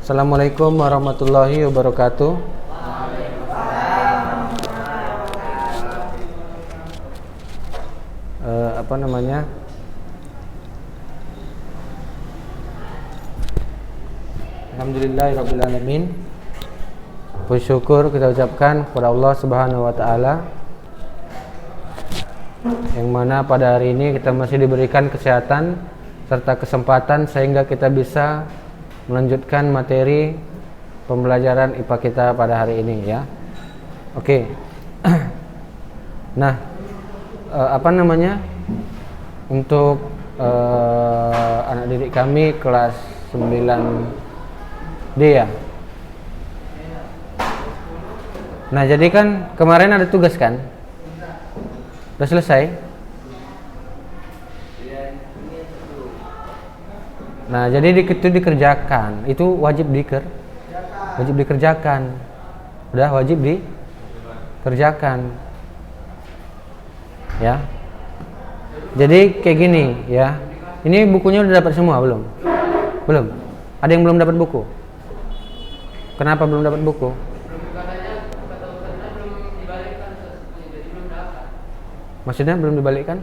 Assalamualaikum warahmatullahi wabarakatuh. Apa namanya? Alhamdulillahirabbil alamin. Puji syukur kita ucapkan kepada Allah Subhanahu wa taala yang mana pada hari ini kita masih diberikan kesehatan serta kesempatan sehingga kita bisa melanjutkan materi pembelajaran IPA kita pada hari ini ya. Oke. Nah, apa namanya? Untuk anak didik kami kelas 9D ya. Nah, jadi kan kemarin ada tugas kan? Udah selesai? Nah, jadi itu dikerjakan. Itu wajib dikerjakan. Udah wajib dikerjakan. Ya. Jadi kayak gini ya. Ini bukunya udah dapat semua belum? Belum. Ada yang belum dapat buku? Kenapa belum dapat buku? Maksudnya belum dibalikkan?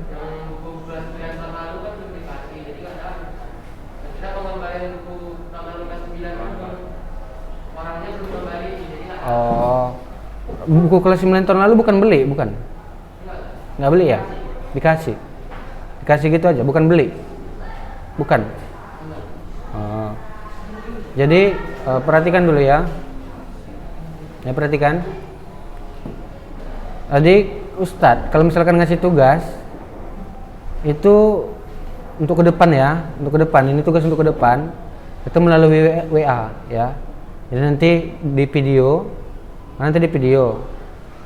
Oh, buku kelas 9 tahun lalu bukan beli, bukan? Nggak beli ya? Dikasih gitu aja, bukan beli? Bukan? Oh. Jadi perhatikan dulu ya. Ya, perhatikan. Tadi Ustadz, kalau misalkan ngasih tugas itu untuk ke depan ya, untuk ke depan. Ini tugas untuk ke depan. Itu melalui WA ya. Jadi nanti di video.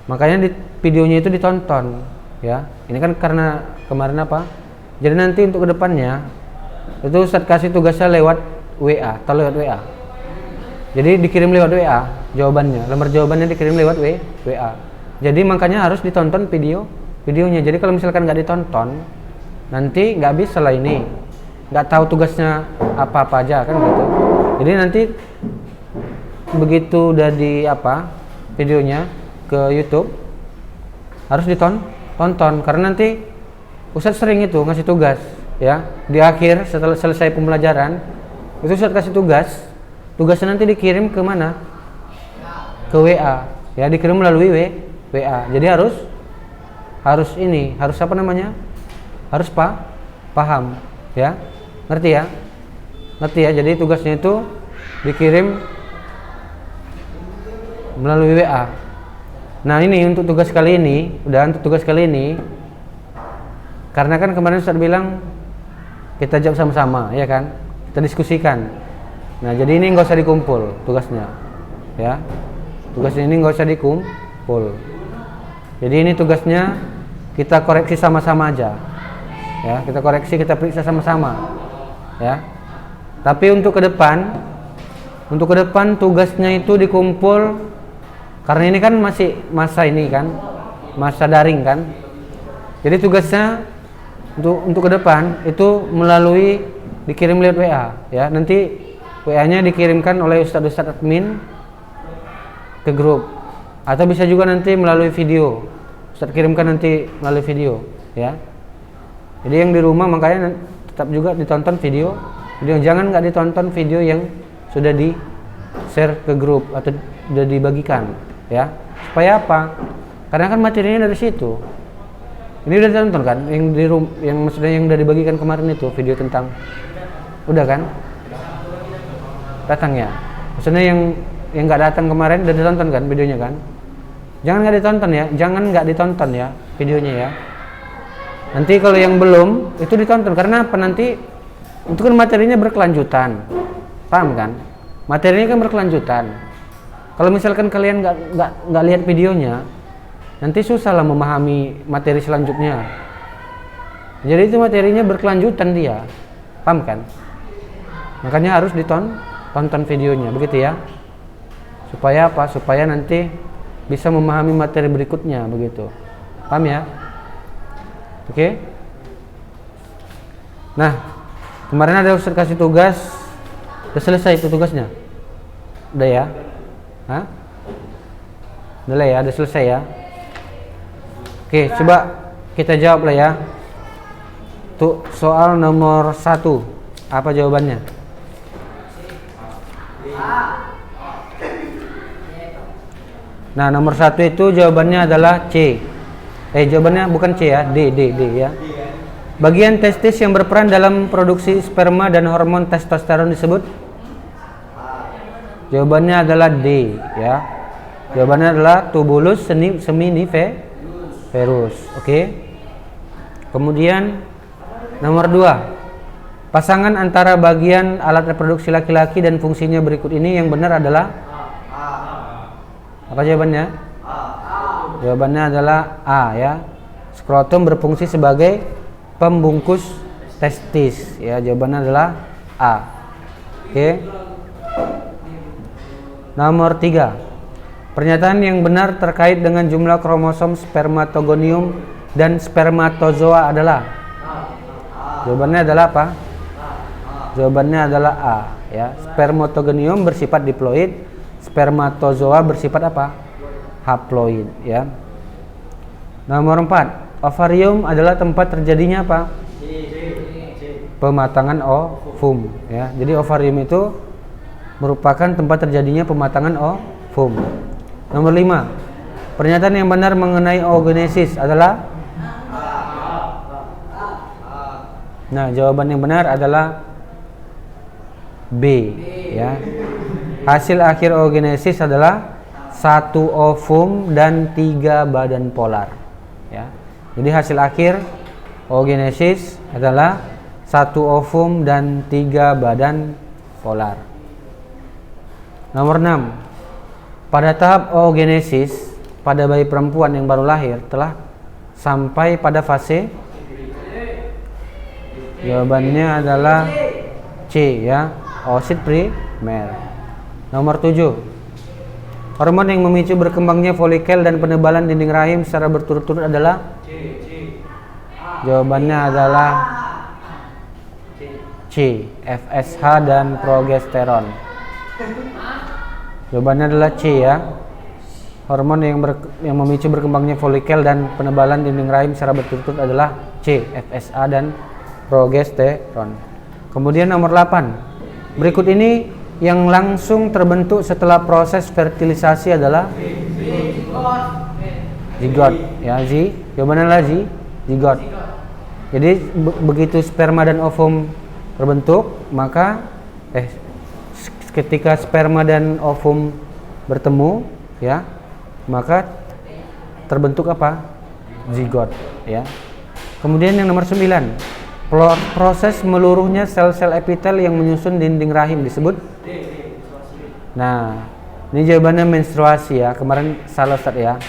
Makanya di videonya itu ditonton ya. Ini kan karena kemarin apa? Jadi nanti untuk kedepannya itu Ustadz kasih tugasnya lewat WA atau lewat WA. Jadi dikirim lewat WA jawabannya, lembar jawabannya dikirim lewat WA. Jadi makanya harus ditonton videonya. Jadi kalau misalkan nggak ditonton, nanti nggak bisa lah ini, nggak tahu tugasnya apa aja kan gitu. Jadi nanti begitu udah di videonya ke YouTube harus ditonton karena nanti Ustadz sering itu ngasih tugas ya di akhir setelah selesai pembelajaran itu Ustadz kasih tugasnya nanti dikirim ke mana? Ke WA ya, dikirim melalui WA. Jadi harus apa namanya? Harus paham ya. Ngerti ya? Jadi tugasnya itu dikirim melalui WA. Nah, ini untuk tugas kali ini, karena kan kemarin Ustadz bilang kita jawab sama-sama, ya kan? Kita diskusikan. Nah, jadi ini nggak usah dikumpul tugasnya, ya. Tugasnya ini nggak usah dikumpul. Jadi ini tugasnya kita koreksi sama-sama aja, ya. Kita koreksi, kita periksa sama-sama, ya. Tapi untuk ke depan tugasnya itu dikumpul. Karena ini kan masih masa daring kan. Jadi tugasnya untuk ke depan itu melalui dikirim lewat WA ya. Nanti WA-nya dikirimkan oleh ustadz admin ke grup atau bisa juga nanti melalui video. Ustadz kirimkan nanti melalui video ya. Jadi yang di rumah makanya tetap juga ditonton video. Jangan nggak ditonton video yang sudah di share ke grup atau sudah dibagikan. Ya, supaya apa? Karena kan materinya dari situ. Ini udah ditonton kan? Yang maksudnya yang udah dibagikan kemarin itu video tentang, udah kan? Datang ya. Maksudnya yang nggak datang kemarin udah ditonton kan videonya kan? Jangan nggak ditonton ya videonya ya. Nanti kalau yang belum itu ditonton karena apa? Nanti itu kan materinya berkelanjutan, paham kan? Materinya kan berkelanjutan. Kalau misalkan kalian nggak lihat videonya, nanti susah lah memahami materi selanjutnya. Jadi itu materinya berkelanjutan dia, paham kan? Makanya harus tonton videonya, begitu ya. Supaya apa? Supaya nanti bisa memahami materi berikutnya, begitu. Paham ya? Oke? Nah, kemarin ada Ustaz kasih tugas, udah selesai itu tugasnya. Udah ya? Hah? Udah lah ya, udah selesai ya. Oke, coba kita jawab lah ya. Tuh soal nomor 1, apa jawabannya? Nah, nomor 1 itu jawabannya adalah C. Jawabannya bukan C ya, D ya. Bagian testis yang berperan dalam produksi sperma dan hormon testosteron disebut? Jawabannya adalah D ya. Jawabannya adalah tubulus seminiferus. Oke. Kemudian nomor 2. Pasangan antara bagian alat reproduksi laki-laki dan fungsinya berikut ini yang benar adalah? Apa jawabannya? Jawabannya adalah A ya. Skrotum berfungsi sebagai pembungkus testis ya. Jawabannya adalah A. Oke. Nomor 3. Pernyataan yang benar terkait dengan jumlah kromosom spermatogonium dan spermatozoa adalah? Jawabannya adalah apa? Jawabannya adalah A ya. Spermatogonium bersifat diploid, spermatozoa bersifat apa? Haploid ya. Nomor 4. Ovarium adalah tempat terjadinya apa? Pematangan ovum ya. Jadi ovarium itu merupakan tempat terjadinya pematangan ovum. Nomor 5. Pernyataan yang benar mengenai oogenesis adalah? Nah, jawaban yang benar adalah B ya. Hasil akhir oogenesis adalah 1 ovum dan 3 badan polar ya. Jadi hasil akhir oogenesis adalah 1 ovum dan 3 badan polar. Nomor 6. Pada tahap oogenesis pada bayi perempuan yang baru lahir telah sampai pada fase? Jawabannya adalah C ya, oosit primer. Nomor 7. Hormon yang memicu berkembangnya folikel dan penebalan dinding rahim secara berturut-turut adalah? Jawabannya adalah C, FSH dan progesteron. Jawabannya adalah C ya. Hormon yang memicu berkembangnya folikel dan penebalan dinding rahim secara berturut-turut adalah C, FSH dan progesteron. Kemudian nomor 8. Berikut ini yang langsung terbentuk setelah proses fertilisasi adalah? Zigot ya, jawabannya adalah zigot. Jadi begitu sperma dan ovum terbentuk, maka ketika sperma dan ovum bertemu ya, maka terbentuk apa? Zigot ya. Kemudian yang nomor 9. Proses meluruhnya sel-sel epitel yang menyusun dinding rahim disebut? Nah, ini jawabannya menstruasi ya. Kemarin salah Ustaz ya.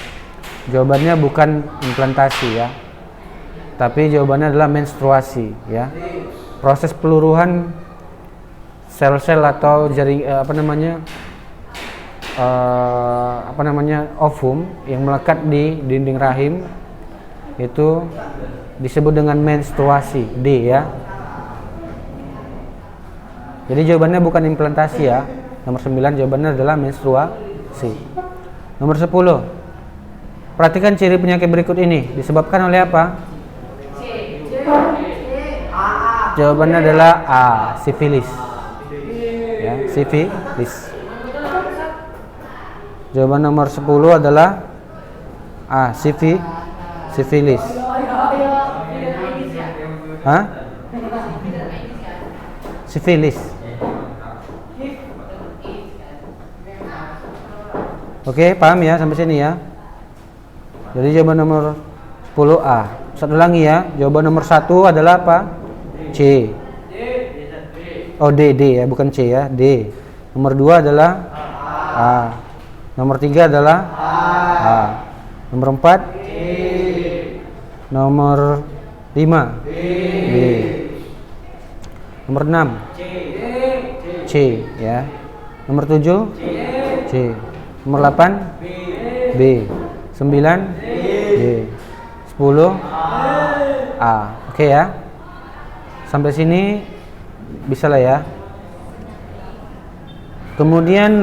Jawabannya bukan implantasi ya, tapi jawabannya adalah menstruasi ya. Proses peluruhan sel-sel atau ovum yang melekat di dinding rahim itu disebut dengan menstruasi, D ya. Jadi jawabannya bukan implantasi ya. Nomor 9 jawabannya adalah menstruasi. Nomor 10. Perhatikan ciri penyakit berikut ini disebabkan oleh apa? Jawabannya adalah A, sifilis. Ya, sifilis. Jawaban nomor 10 adalah A, sifilis. Hah? Sifilis. Oke, paham ya sampai sini ya. Jadi jawaban nomor 10A. Ustaz ulangi ya. Jawaban nomor 1 adalah apa? C. Oh, D ya, bukan C ya, D. Nomor 2 adalah A. Nomor 3 adalah A. Nomor 4 Nomor 5 B. Nomor 6 C ya. Nomor 7 C. Nomor 8 B. 9 B. 10 A. Oke ya. Sampai sini bisa lah ya. Kemudian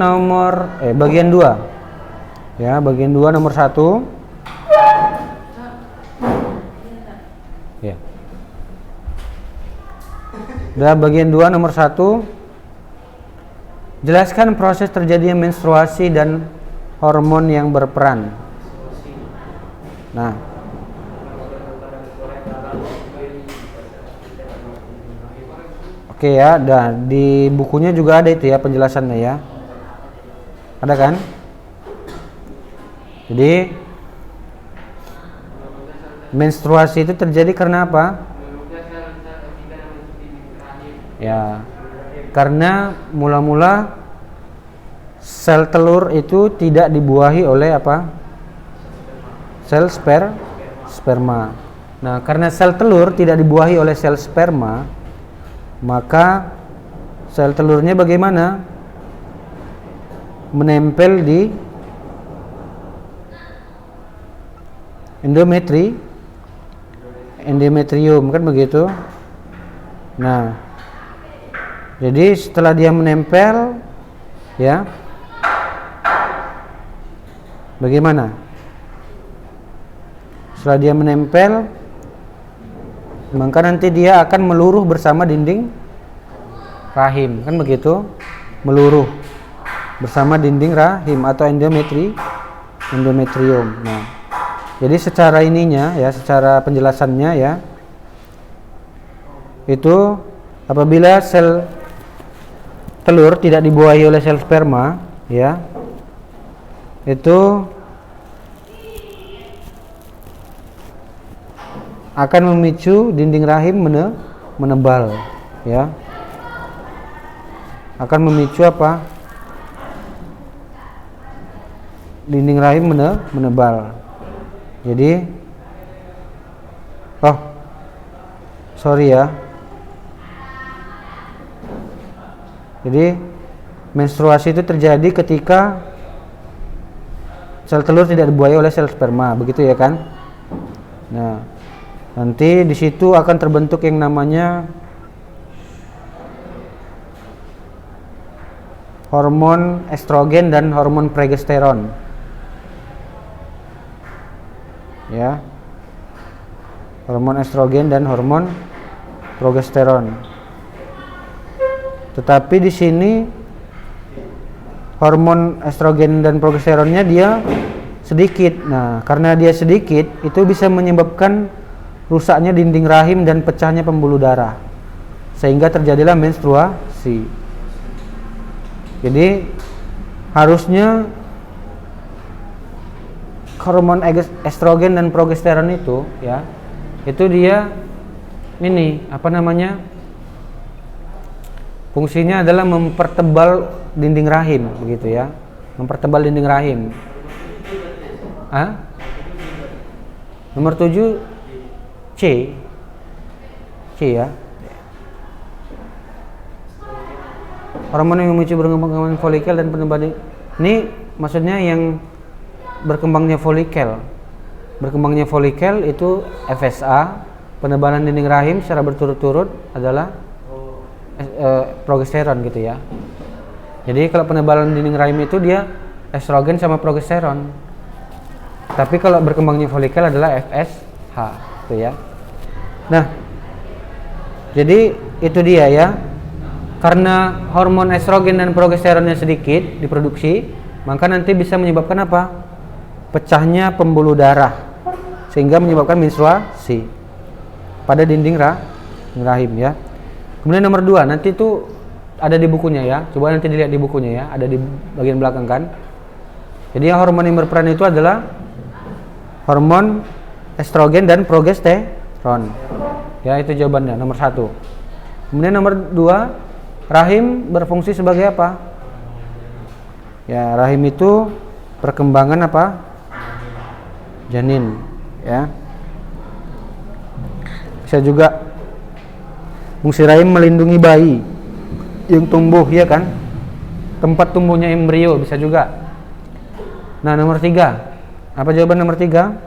bagian 2. Ya, bagian 2 nomor 1. Ya. Dan bagian 2 nomor 1. Jelaskan proses terjadinya menstruasi dan hormon yang berperan. Nah, oke ya, dan di bukunya juga ada itu ya penjelasannya ya. Ada kan? Jadi menstruasi itu terjadi karena apa? Ya, karena mula-mula sel telur itu tidak dibuahi oleh apa? Sel sperma. Nah, karena sel telur tidak dibuahi oleh sel sperma, maka sel telurnya bagaimana? Menempel di endometrium, kan begitu? Nah, jadi setelah dia menempel, ya, bagaimana? Setelah dia menempel, maka nanti dia akan meluruh bersama dinding rahim, kan begitu? Meluruh bersama dinding rahim atau endometrium. Nah, jadi secara ininya ya, secara penjelasannya ya, itu apabila sel telur tidak dibuahi oleh sel sperma, ya, itu akan memicu dinding rahim menebal, ya, akan memicu apa? Dinding rahim menebal. Jadi, sorry ya. Jadi menstruasi itu terjadi ketika sel telur tidak dibuahi oleh sel sperma, begitu ya kan? Nah, nanti di situ akan terbentuk yang namanya hormon estrogen dan hormon progesteron. Ya. Hormon estrogen dan hormon progesteron. Tetapi di sini hormon estrogen dan progesteronnya dia sedikit. Nah, karena dia sedikit, itu bisa menyebabkan rusaknya dinding rahim dan pecahnya pembuluh darah, sehingga terjadilah menstruasi. Jadi harusnya hormon estrogen dan progesteron itu ya, itu dia ini apa namanya? Fungsinya adalah mempertebal dinding rahim, begitu ya. Mempertebal dinding rahim. Nomor 7 C ya. Hormon yang memicu berkembangnya folikel dan penebalan. Ini maksudnya yang berkembangnya folikel. Berkembangnya folikel itu FSA, penebalan dinding rahim secara berturut-turut adalah progesteron gitu ya. Jadi kalau penebalan dinding rahim itu dia estrogen sama progesteron. Tapi kalau berkembangnya folikel adalah FSH gitu ya. Nah, jadi itu dia ya. Karena hormon estrogen dan progesteronnya sedikit diproduksi, maka nanti bisa menyebabkan apa? Pecahnya pembuluh darah, sehingga menyebabkan menstruasi pada dinding rahim ya. Kemudian nomor 2, nanti itu ada di bukunya ya. Coba nanti dilihat di bukunya ya, ada di bagian belakang kan. Jadi yang hormon yang berperan itu adalah hormon estrogen dan progesteron. Ya, itu jawabannya nomor 1. Kemudian nomor 2, rahim berfungsi sebagai apa? Ya, rahim itu perkembangan apa? Janin, ya. Bisa juga fungsi rahim melindungi bayi yang tumbuh, ya kan? Tempat tumbuhnya embrio bisa juga. Nah, nomor 3. Apa jawaban nomor 3?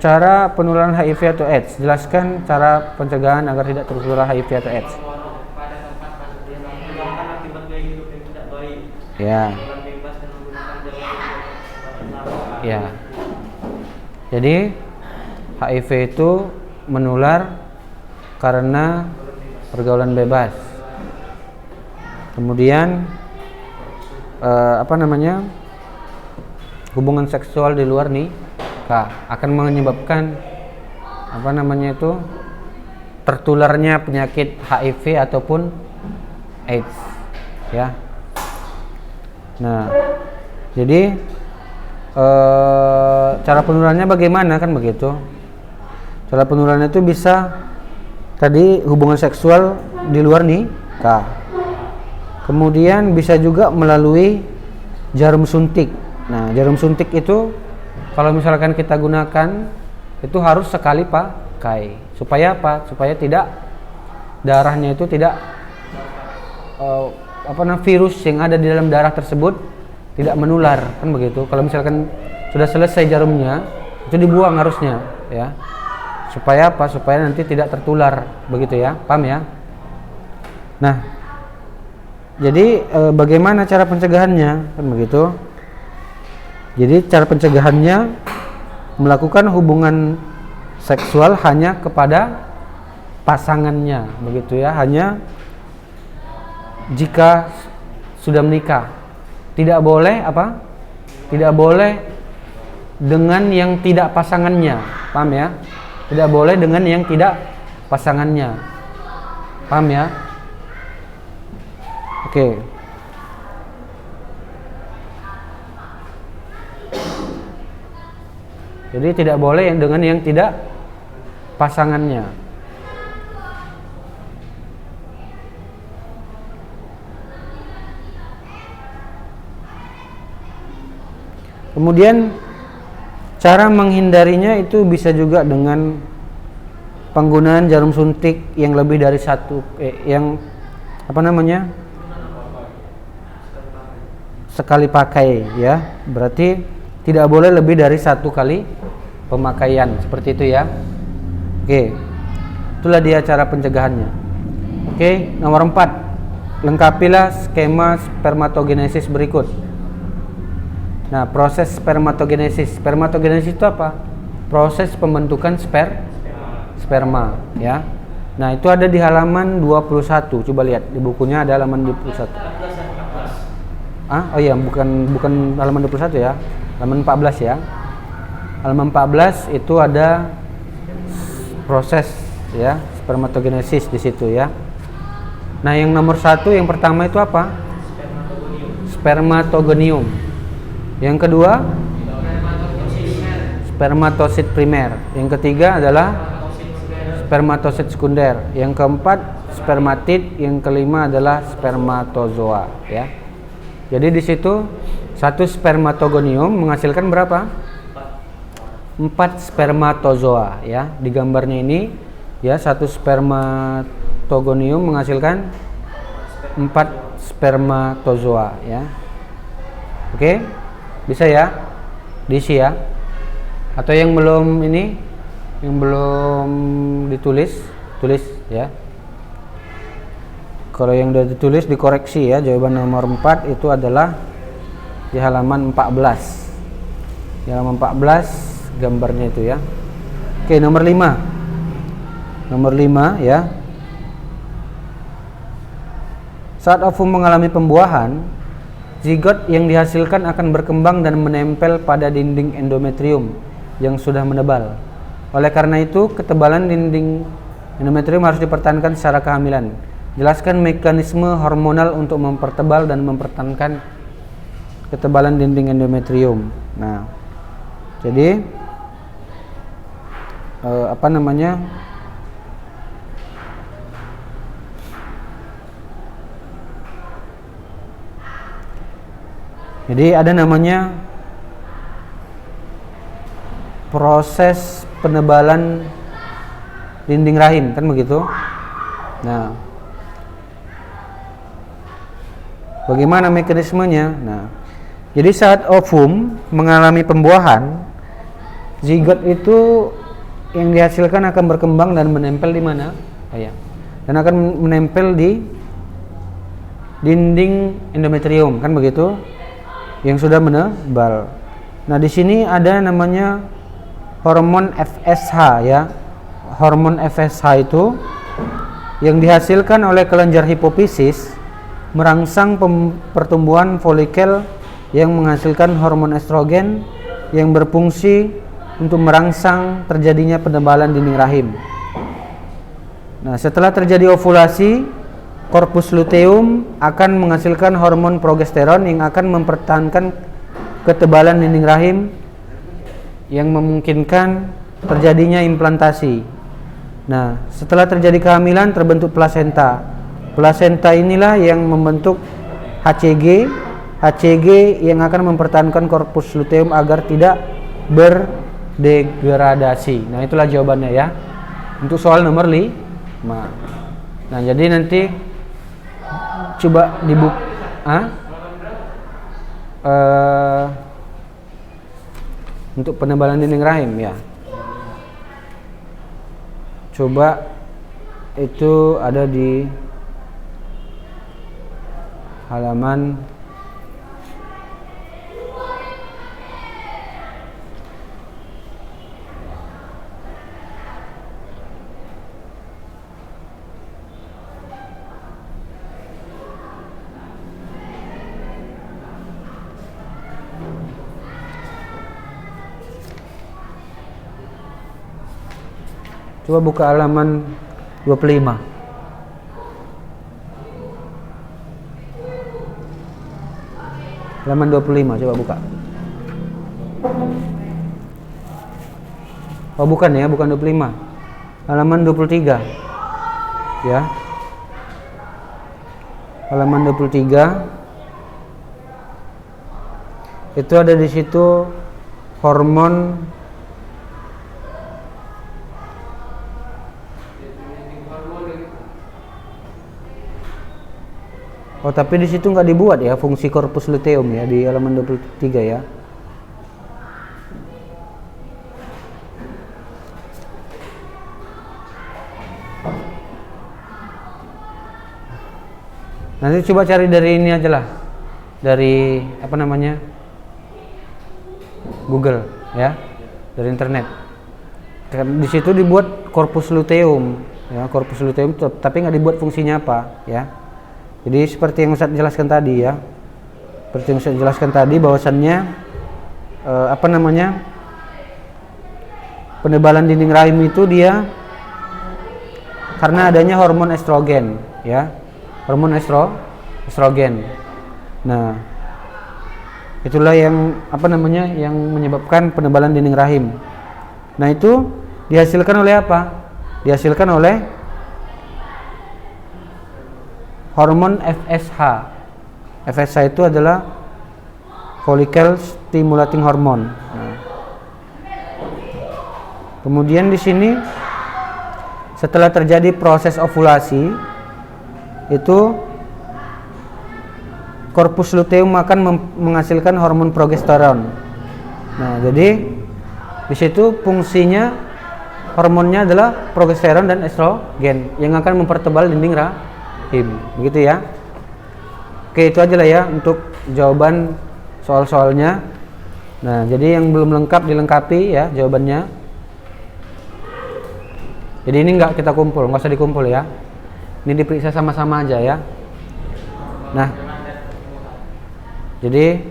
Cara penularan HIV atau AIDS. Jelaskan cara pencegahan agar tidak tertular HIV atau AIDS. hidup yang tidak baik. Ya. Jalan bebas dan menggunakan jalan yang Ya. Jadi HIV itu menular karena pergaulan bebas. Kemudian hubungan seksual di luar nikah akan menyebabkan tertularnya penyakit HIV ataupun AIDS, ya. Nah, jadi cara penularannya bagaimana kan begitu? Cara penularannya itu bisa tadi hubungan seksual di luar nikah. Kemudian bisa juga melalui jarum suntik. Nah, jarum suntik itu kalau misalkan kita gunakan itu harus sekali pakai. Supaya apa? Supaya tidak darahnya itu tidak virus yang ada di dalam darah tersebut tidak menular, kan begitu. Kalau misalkan sudah selesai jarumnya, itu dibuang harusnya, ya. Supaya apa? Supaya nanti tidak tertular, begitu ya. Paham ya? Nah, jadi bagaimana cara pencegahannya, kan begitu? Jadi cara pencegahannya melakukan hubungan seksual hanya kepada pasangannya, begitu ya. Hanya jika sudah menikah. Tidak boleh Tidak boleh dengan yang tidak pasangannya. Paham ya? Tidak boleh dengan yang tidak pasangannya. Paham ya? Oke. Jadi tidak boleh dengan yang tidak pasangannya. Kemudian cara menghindarinya itu bisa juga dengan penggunaan jarum suntik yang lebih dari satu, sekali pakai, ya. Berarti tidak boleh lebih dari satu kali pemakaian, seperti itu ya. Oke, itulah dia cara pencegahannya. Oke, nomor 4, lengkapilah skema spermatogenesis berikut. Nah, proses spermatogenesis itu apa? Proses pembentukan sperma, ya. Nah, itu ada di halaman 21. Coba lihat di bukunya, ada halaman 21. Oh iya, bukan halaman 21 ya. Halaman 14 ya. Halaman 14 itu ada proses, ya, spermatogenesis di situ ya. Nah, yang nomor 1 yang pertama itu apa? Spermatogonium. Yang kedua spermatosit primer. Yang ketiga adalah spermatosit sekunder. Yang keempat spermatid. Yang kelima adalah spermatozoa, ya. Jadi di situ satu spermatogonium menghasilkan berapa? 4 spermatozoa, ya. Di gambarnya ini, ya, satu spermatogonium menghasilkan 4 spermatozoa, ya. Oke, bisa ya, diisi ya. Atau yang belum ditulis, tulis ya. Kalau yang sudah ditulis dikoreksi ya. Jawaban nomor 4 itu adalah di halaman 14. Di halaman 14 gambarnya itu ya. Oke, nomor 5. Nomor 5 ya. Saat ovum mengalami pembuahan, zigot yang dihasilkan akan berkembang dan menempel pada dinding endometrium yang sudah menebal. Oleh karena itu, ketebalan dinding endometrium harus dipertahankan secara kehamilan. Jelaskan mekanisme hormonal untuk mempertebal dan mempertahankan ketebalan dinding endometrium. Nah, jadi jadi ada namanya proses penebalan dinding rahim, kan begitu? Nah, bagaimana mekanismenya? Nah, jadi saat ovum mengalami pembuahan, zigot itu yang dihasilkan akan berkembang dan menempel di mana? Dan akan menempel di dinding endometrium, kan begitu? Yang sudah menebal. Nah, di sini ada namanya hormon FSH ya. Hormon FSH itu yang dihasilkan oleh kelenjar hipofisis merangsang pertumbuhan folikel yang menghasilkan hormon estrogen yang berfungsi untuk merangsang terjadinya penebalan dinding rahim. Nah, setelah terjadi ovulasi, korpus luteum akan menghasilkan hormon progesteron yang akan mempertahankan ketebalan dinding rahim yang memungkinkan terjadinya implantasi. Nah, setelah terjadi kehamilan terbentuk plasenta. Plasenta inilah yang membentuk HCG. HCG yang akan mempertahankan korpus luteum agar tidak berdegradasi. Nah, itulah jawabannya ya. Untuk soal nomor 5. Nah, jadi nanti coba untuk penebalan dinding rahim ya. Coba itu ada di halaman coba buka halaman 25. Halaman 25 coba buka. Oh bukan ya, bukan 25. Halaman 23. Ya. Halaman 23. Itu ada di situ hormon Oh, tapi di situ nggak dibuat ya fungsi korpus luteum ya di halaman 23 ya. Nanti coba cari dari ini aja lah. Dari apa namanya? Google ya. Dari internet. Di situ dibuat korpus luteum ya, korpus luteum tapi nggak dibuat fungsinya apa ya. Jadi seperti yang Ustaz jelaskan tadi ya, seperti yang Ustaz jelaskan tadi bahwasannya penebalan dinding rahim itu dia karena adanya hormon estrogen ya, hormon estrogen. Nah, itulah yang yang menyebabkan penebalan dinding rahim. Nah, itu dihasilkan oleh apa? Dihasilkan oleh hormon FSH. FSH itu adalah follicle stimulating hormone. Nah. Kemudian di sini setelah terjadi proses ovulasi itu korpus luteum akan menghasilkan hormon progesteron. Nah, jadi di situ fungsinya hormonnya adalah progesteron dan estrogen yang akan mempertebal dinding rahim. Begitu ya. Oke, itu aja lah ya untuk jawaban soal-soalnya. Nah, jadi yang belum lengkap dilengkapi ya jawabannya. Jadi ini nggak kita kumpul, nggak usah dikumpul ya. Ini diperiksa sama-sama aja ya. Nah, jadi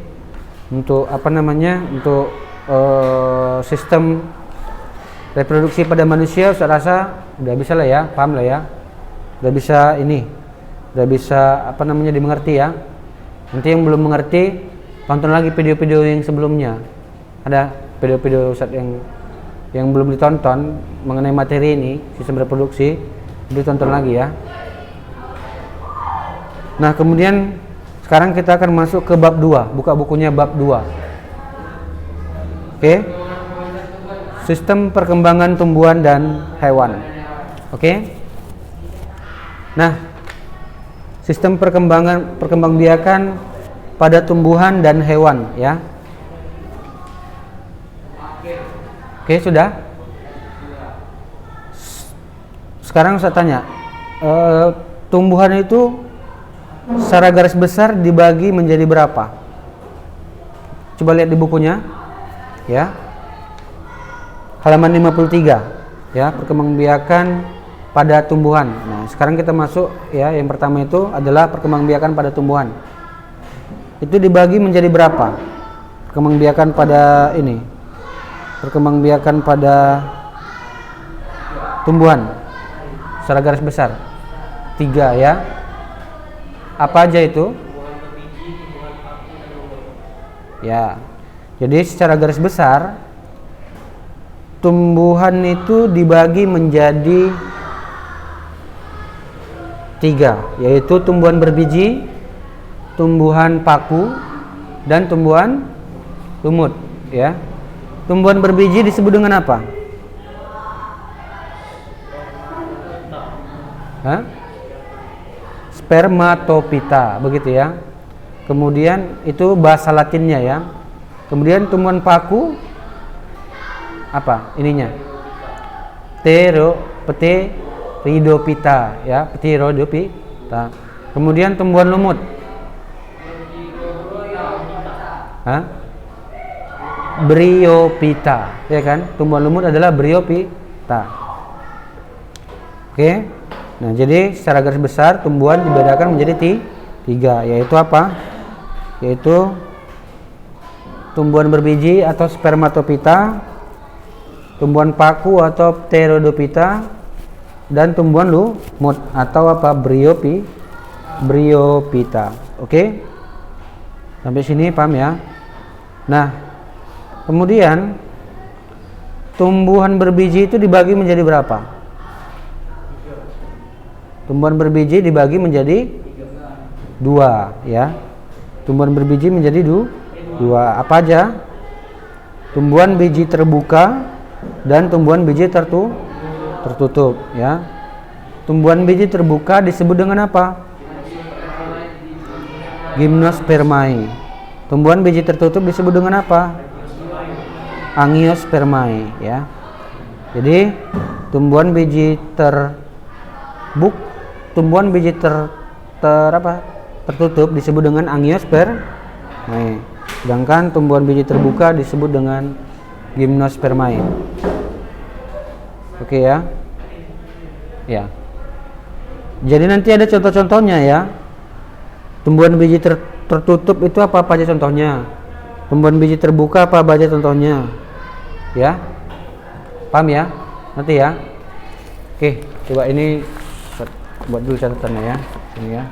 untuk untuk sistem reproduksi pada manusia saya rasa udah bisa lah ya, paham lah ya. Udah bisa dimengerti ya. Nanti yang belum mengerti tonton lagi video-video yang sebelumnya. Ada video-video Ustaz yang belum ditonton mengenai materi ini, sistem reproduksi, ditonton lagi ya. Nah, kemudian sekarang kita akan masuk ke bab 2, buka bukunya bab 2. Oke. Sistem perkembangan tumbuhan dan hewan. Oke. Nah, sistem perkembangbiakan pada tumbuhan dan hewan ya. Oke, sudah. Sekarang saya tanya, tumbuhan itu secara garis besar dibagi menjadi berapa? Coba lihat di bukunya ya, halaman 53 ya, perkembangbiakan pada tumbuhan. Nah sekarang kita masuk ya, yang pertama itu adalah perkembangbiakan pada tumbuhan. Itu dibagi menjadi berapa? Perkembangbiakan pada ini, perkembangbiakan pada tumbuhan secara garis besar 3 ya. Apa aja itu? Ya, jadi secara garis besar tumbuhan itu dibagi menjadi 3, yaitu tumbuhan berbiji, tumbuhan paku, dan tumbuhan lumut ya. Tumbuhan berbiji disebut dengan apa? Hah? Spermatopita, begitu ya. Kemudian itu bahasa Latinnya ya. Kemudian tumbuhan paku apa ininya? Pteridopita ya, Pteridopita. Kemudian tumbuhan lumut. Hah? Bryophyta, ya kan? Tumbuhan lumut adalah Bryophyta. Oke. Nah, jadi secara garis besar tumbuhan dibedakan menjadi 3, yaitu apa? Yaitu tumbuhan berbiji atau Spermatopita, tumbuhan paku atau Pteridopita, dan tumbuhan lumut atau apa? Bryophyta. Oke? Sampai sini paham ya? Nah, kemudian tumbuhan berbiji itu dibagi menjadi berapa? Tumbuhan berbiji dibagi menjadi 2 ya. Tumbuhan berbiji menjadi 2. Apa aja? Tumbuhan biji terbuka dan tumbuhan biji tertutup ya. Tumbuhan biji terbuka disebut dengan apa? Gymnospermae. Tumbuhan biji tertutup disebut dengan apa? Angiospermae ya. Jadi tumbuhan biji tertutup disebut dengan Angiospermae. Sedangkan tumbuhan biji terbuka disebut dengan Gymnospermae. Oke ya. Ya. Jadi nanti ada contoh-contohnya ya. Tumbuhan biji tertutup itu apa aja contohnya? Tumbuhan biji terbuka apa aja contohnya? Ya. Paham ya? Nanti ya. Oke, coba ini buat dulu catatannya ya. Ini ya.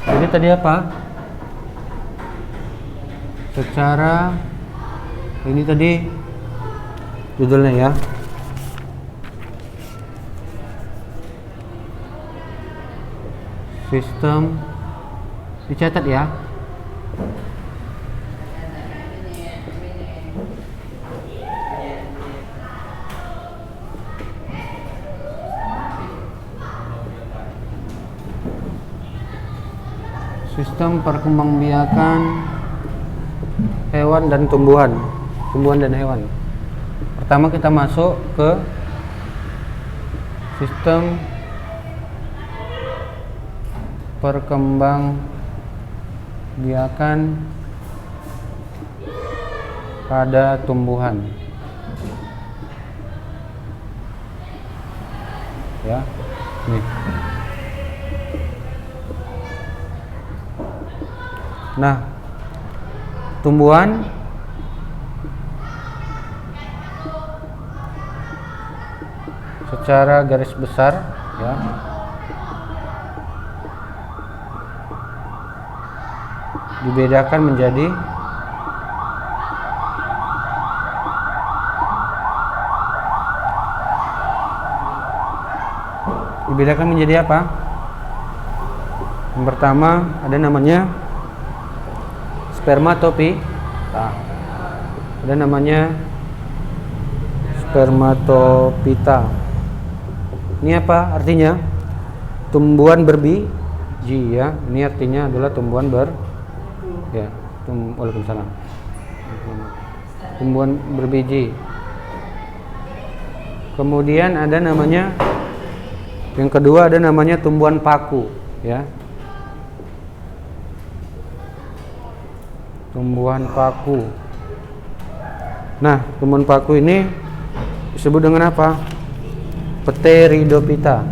Jadi tadi apa? Secara ini tadi judulnya ya. Sistem dicatat ya. Sistem perkembangbiakan hewan dan tumbuhan dan hewan. Pertama kita masuk ke sistem perkembangbiakan pada tumbuhan. Ya, nih. Nah, tumbuhan secara garis besar ya, dibedakan menjadi apa? Yang pertama ada namanya spermatopita. Ada namanya spermatopita. Ini apa artinya? Tumbuhan berbiji ya. Ini artinya adalah tumbuhan Waalaikumsalam. Tumbuhan berbiji. Kemudian ada namanya, yang kedua ada namanya tumbuhan paku ya. Tumbuhan paku. Nah, tumbuhan paku ini disebut dengan apa? Pteridophyta.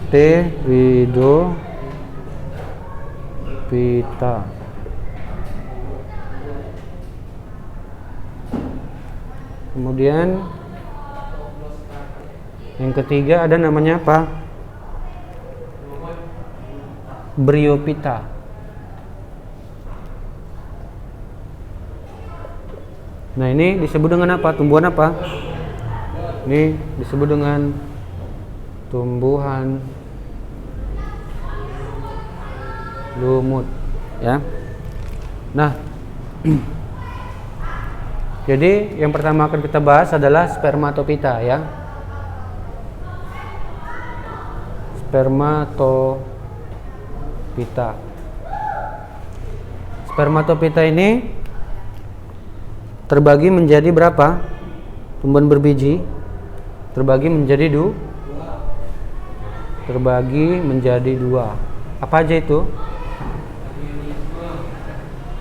Pteridophyta. Kemudian yang ketiga ada namanya apa? Bryophyta. Nah, ini disebut dengan apa? Tumbuhan apa? Ini disebut dengan tumbuhan lumut ya. Nah, jadi yang pertama akan kita bahas adalah spermatophyta ya. Spermatophyta. Spermatophyta ini terbagi menjadi berapa? Tumbuhan berbiji terbagi menjadi dua. Apa aja itu?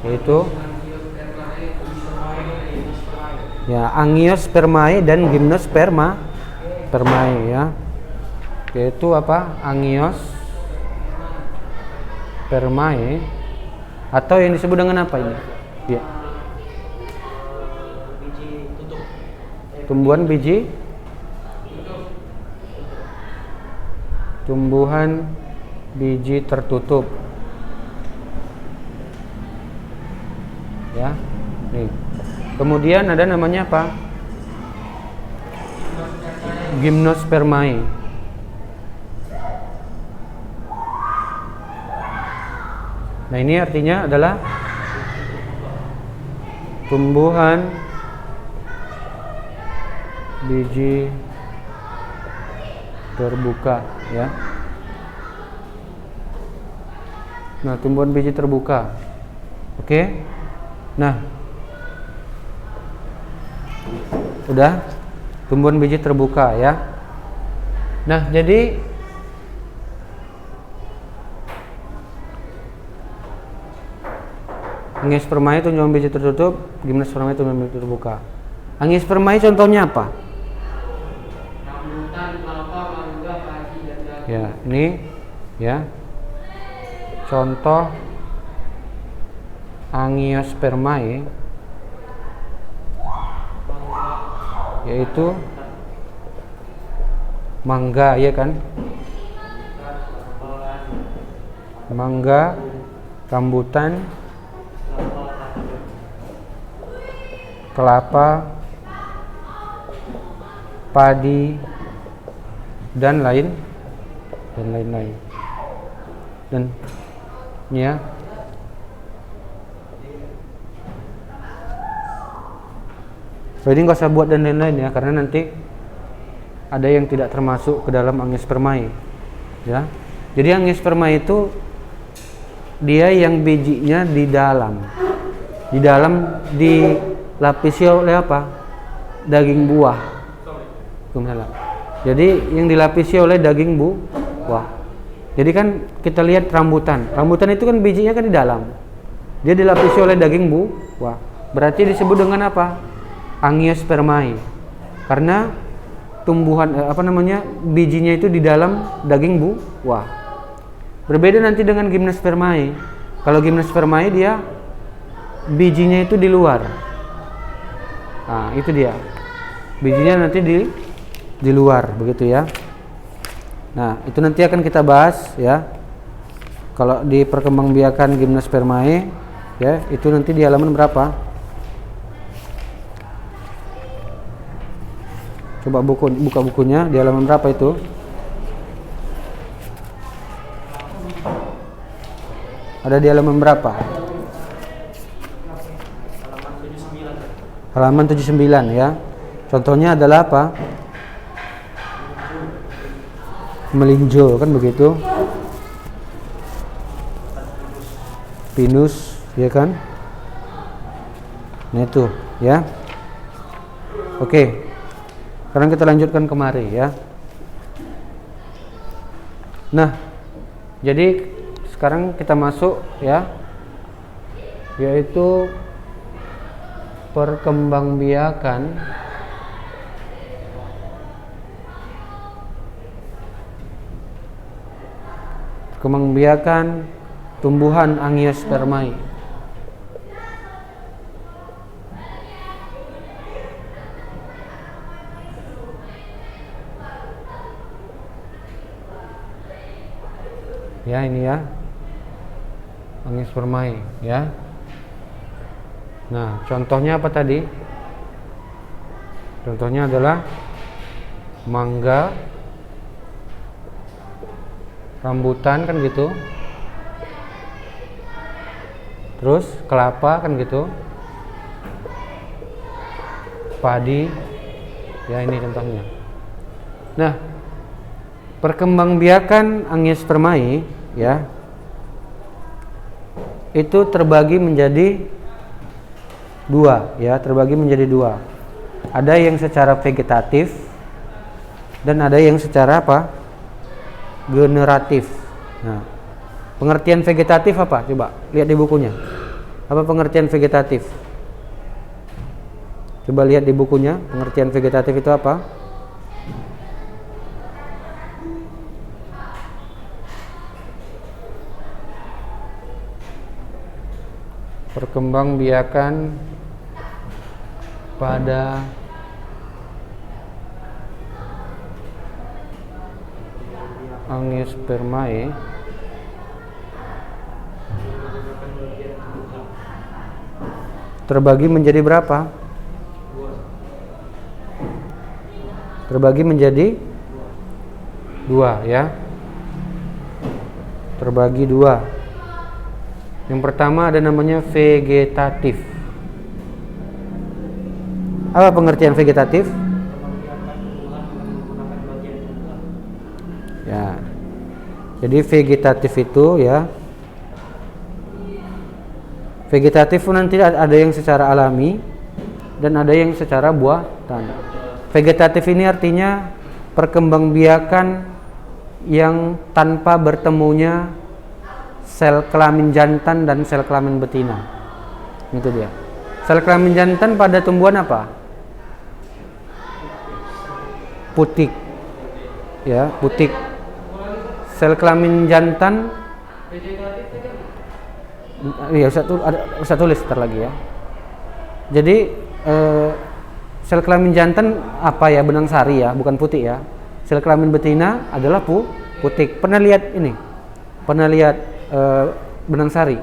Yaitu ya, Angiospermae dan Gymnospermae ya. Yaitu apa? Angiospermae atau yang disebut dengan apa ini? Ya. Tumbuhan biji tertutup ya. Nih. Kemudian ada namanya apa? Gymnospermae. Nah, ini artinya adalah tumbuhan biji terbuka ya. Nah, tumbuhan biji terbuka. Oke. Nah, udah tumbuhan biji terbuka ya. Nah, jadi Angiospermae itu tumbuhan biji tertutup, Gymnospermae itu tumbuhan biji terbuka. Angiospermae contohnya apa? Ya, ini ya. Contoh Angiospermae yaitu mangga ya kan? Mangga, rambutan, kelapa, padi, dan lain-lain. Dan ya, jadi nggak usah buat dan lain-lain ya, karena nanti ada yang tidak termasuk ke dalam Angiospermae ya. Jadi Angiospermae itu dia yang bijinya di dalam dilapisi oleh apa? Daging buah. Jadi yang dilapisi oleh daging buah. Jadi kan kita lihat rambutan itu kan bijinya kan di dalam. Dia dilapisi oleh daging buah. Berarti disebut dengan apa? Angiospermae. Karena tumbuhan bijinya itu di dalam daging buah. Berbeda nanti dengan Gymnospermae. Kalau Gymnospermae dia bijinya itu di luar. Nah, itu dia. Bijinya nanti di luar, begitu ya. Nah, itu nanti akan kita bahas ya. Kalau di perkembangbiakan Gymnospermae ya, itu nanti di halaman berapa? Coba buka bukunya di halaman berapa itu? Ada di halaman berapa? Halaman 79. Halaman 79 ya. Contohnya adalah apa? Melinjo kan begitu. Pinus ya kan? Nah itu ya. Oke. Sekarang kita lanjutkan kemari ya. Nah, jadi sekarang kita masuk ya, yaitu perkembangbiakan tumbuhan Angiospermae. Ya ini ya, Angiospermae ya. Nah, contohnya apa tadi? Contohnya adalah mangga, rambutan kan gitu. Terus kelapa kan gitu. Padi. Ya ini contohnya. Nah, perkembangbiakan Angiospermae ya, itu terbagi menjadi dua ya, ada yang secara vegetatif dan ada yang secara apa, generatif. Nah, pengertian vegetatif apa, coba lihat di bukunya, apa pengertian vegetatif, coba lihat di bukunya, pengertian vegetatif itu apa? Perkembangbiakan pada Angiospermae terbagi menjadi berapa? Terbagi menjadi dua ya. Terbagi dua. Yang pertama ada namanya vegetatif. Apa pengertian vegetatif? Ya. Jadi vegetatif itu ya. Vegetatif nanti ada yang secara alami dan ada yang secara buatan. Vegetatif ini artinya perkembangbiakan yang tanpa bertemunya sel kelamin jantan dan sel kelamin betina. Itu dia. Sel kelamin jantan pada tumbuhan apa? Putik. Ya, putik. Sel kelamin jantan iya, usah tulis ntar lagi ya. Jadi sel kelamin jantan apa ya? Benang sari ya, bukan putik ya. Sel kelamin betina adalah putik. Pernah lihat ini? Pernah lihat benang sari?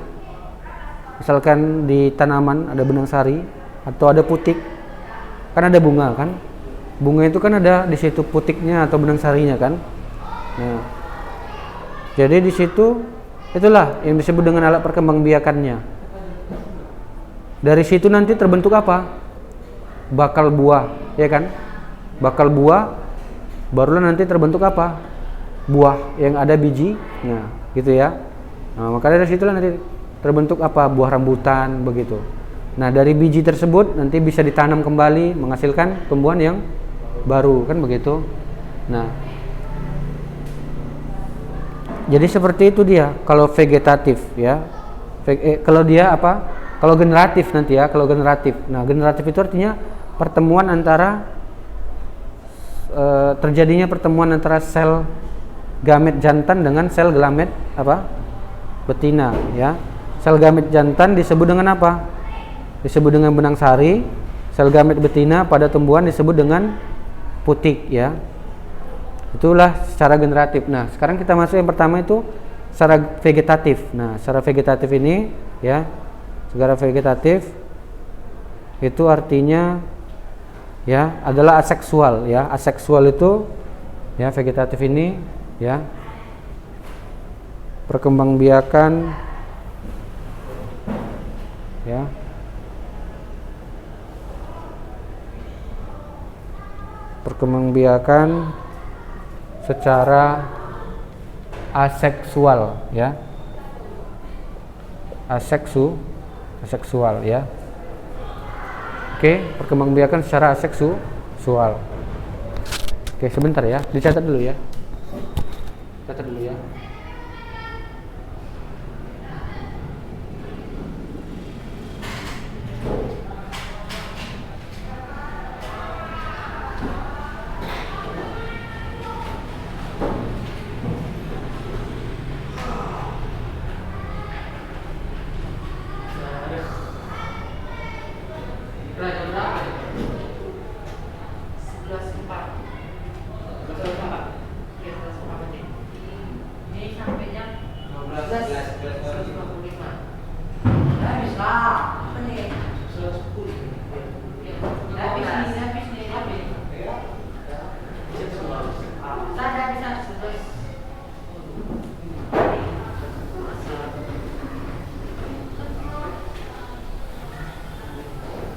Misalkan di tanaman ada benang sari atau ada putik, kan ada bunga kan? Bunga itu kan ada di situ putiknya atau benang sarinya kan? Nah, jadi di situ itulah yang disebut dengan alat perkembangbiakannya. Dari situ nanti terbentuk apa? Bakal buah, ya kan? Bakal buah, barulah nanti terbentuk apa? Buah yang ada bijinya, gitu ya. Nah, maka dari situlah nanti terbentuk apa? Buah rambutan begitu. Nah, dari biji tersebut nanti bisa ditanam kembali menghasilkan tumbuhan yang baru kan begitu. Nah, jadi seperti itu dia kalau vegetatif ya. Kalau dia apa? Kalau generatif nanti ya, kalau generatif. Nah, generatif itu artinya pertemuan antara terjadinya pertemuan antara sel gamet jantan dengan sel gamet apa? Betina ya. Sel gamet jantan disebut dengan apa? Disebut dengan benang sari. Sel gamet betina pada tumbuhan disebut dengan putik ya. Itulah secara generatif. Nah, sekarang kita masuk yang pertama itu secara vegetatif. Nah, secara vegetatif ini ya, secara vegetatif itu artinya ya adalah aseksual ya. Aseksual itu ya, vegetatif ini ya, perkembangbiakan ya. Perkembangbiakan secara aseksual ya. Aseksual ya. Oke, perkembangbiakan secara aseksual. Oke, sebentar ya, dicatat dulu ya. Catat dulu ya.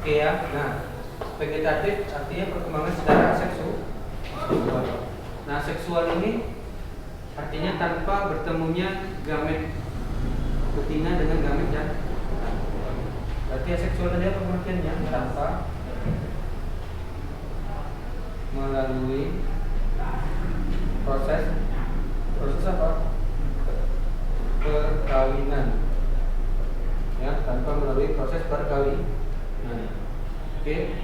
Oke ya, nah vegetatif artinya perkembangan secara seksual. Nah seksual ini artinya tanpa bertemunya gamet betina dengan gamet jantan. Berarti aseksual tadi apa pengertiannya? Tanpa melalui proses apa? Perkawinan. Ya, tanpa melalui proses perkawinan. Oke,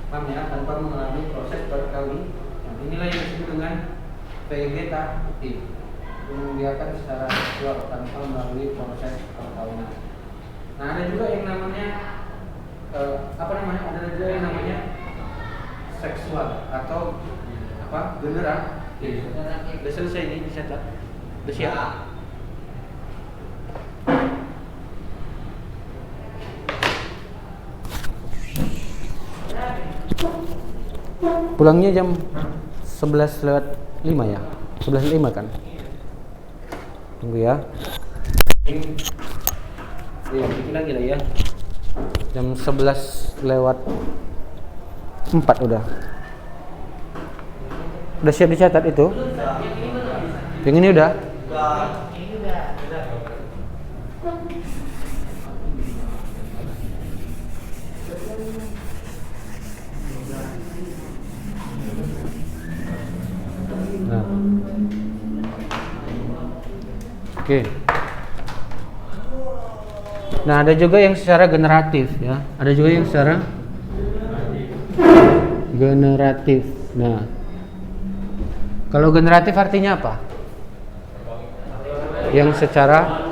paham ya? Tanpa mengalami proses perkawinan. Nah, inilah yang disebut dengan vegetatif, membiarkan secara seksual tanpa melalui proses perkawinan. Nah, ada juga yang namanya Ada juga yang namanya seksual atau generatif. Udah selesai ini dicatat. Udah siap. Pulangnya jam 11:05 ya? 11:05 kan? Tunggu ya. Dikit lagi lah ya. Jam 11:04 udah. Udah siap dicatat itu? Yang ini udah? Nah. Oke. Nah, ada juga yang secara generatif ya. Ada juga yang secara generatif. Nah, kalau generatif artinya apa? Yang secara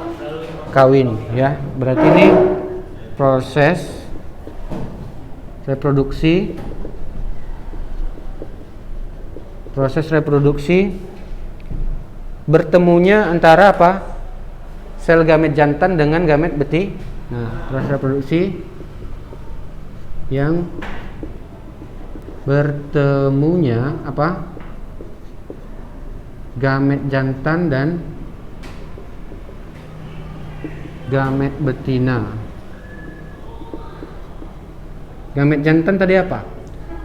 kawin ya. Berarti ini proses reproduksi bertemunya antara apa? Sel gamet jantan dengan gamet betina. Nah, proses reproduksi yang bertemunya apa? Gamet jantan dan gamet betina. Gamet jantan tadi apa?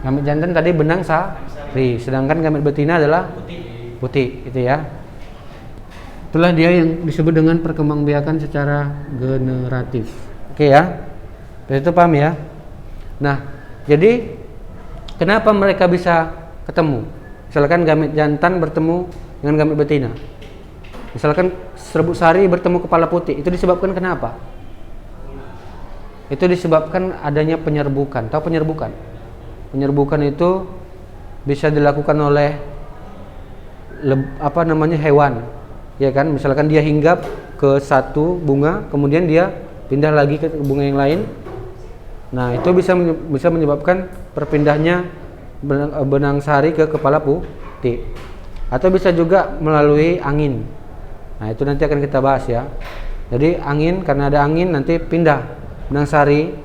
Gamet jantan tadi benang sari, sedangkan gamet betina adalah putih, itu ya. Itulah dia yang disebut dengan perkembangbiakan secara generatif. Oke ya. Itu paham ya? Nah, jadi kenapa mereka bisa ketemu? Misalkan gamet jantan bertemu dengan gamet betina. Misalkan serbuk sari bertemu kepala putih, itu disebabkan kenapa? Itu disebabkan adanya penyerbukan. Tahu penyerbukan? Penyerbukan itu bisa dilakukan oleh hewan. Ya kan, misalkan dia hinggap ke satu bunga, kemudian dia pindah lagi ke bunga yang lain. Nah, itu bisa menyebabkan perpindahnya benang sari ke kepala putih. Atau bisa juga melalui angin. Nah, itu nanti akan kita bahas ya. Jadi angin, karena ada angin nanti pindah benang sari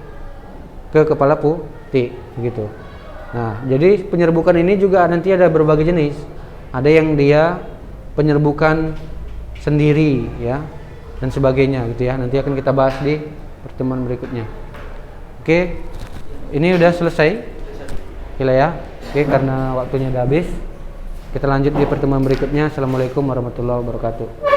ke kepala putih gitu. Nah, jadi penyerbukan ini juga nanti ada berbagai jenis. Ada yang dia penyerbukan sendiri ya dan sebagainya gitu ya. Nanti akan kita bahas di pertemuan berikutnya. Oke, ini udah selesai. Gila ya. Oke, karena waktunya udah habis. Kita lanjut di pertemuan berikutnya. Assalamualaikum warahmatullahi wabarakatuh.